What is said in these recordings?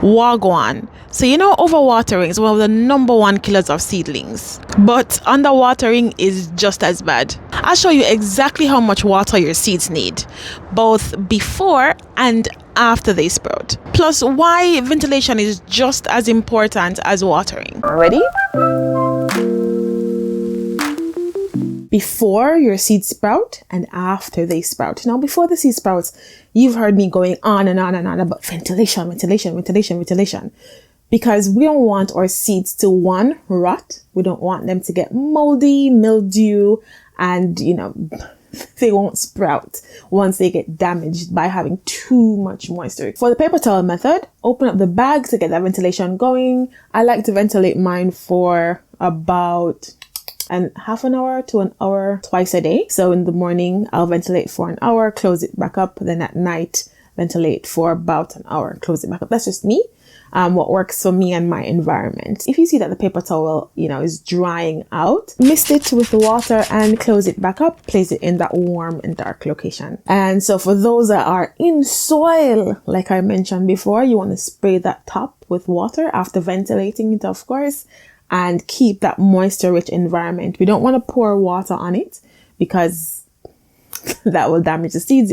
Wagwan. So you know overwatering is one of the #1 killers of seedlings. But underwatering is just as bad. I'll show you exactly how much water your seeds need, both before and after they sprout. Plus why ventilation is just as important as watering. Ready? Before your seeds sprout and after they sprout. Now, before the seed sprouts, you've heard me going on and on and on about ventilation. Because we don't want our seeds to, one, rot. We don't want them to get moldy, mildew, and, they won't sprout once they get damaged by having too much moisture. For the paper towel method, open up the bag to get that ventilation going. I like to ventilate mine for about half an hour to an hour twice a day. So in the morning, I'll ventilate for an hour, close it back up. Then at night, ventilate for about an hour, close it back up. That's just me. What works for me and my environment. If you see that the paper towel, is drying out, mist it with the water and close it back up. Place it in that warm and dark location. And so for those that are in soil, like I mentioned before, you want to spray that top with water after ventilating it, of course, and keep that moisture-rich environment. We don't want to pour water on it because that will damage the seeds.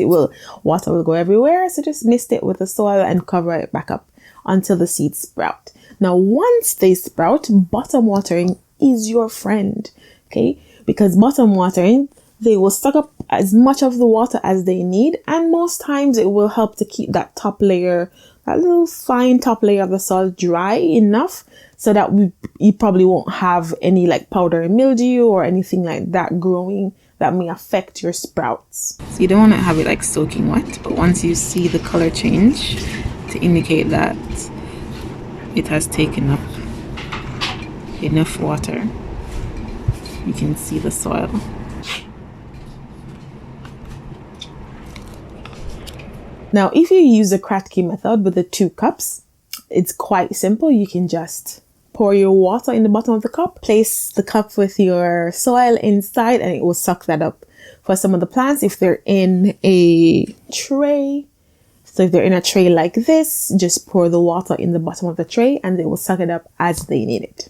Water will go everywhere. So just mist it with the soil and cover it back up until the seeds sprout. Now, once they sprout, bottom watering is your friend, okay? Because bottom watering, they will suck up as much of the water as they need. And most times it will help to keep that top layer, that little fine top layer of the soil dry enough so that you probably won't have any like powdery mildew or anything like that growing that may affect your sprouts. So you don't want to have it like soaking wet, but once you see the color change to indicate that it has taken up enough water, you can see the soil. Now, if you use the Kratky method with the 2 cups, it's quite simple. You can just pour your water in the bottom of the cup, place the cup with your soil inside, and it will suck that up. For some of the plants, if they're in a tray, so if they're in a tray like this, just pour the water in the bottom of the tray and they will suck it up as they need it.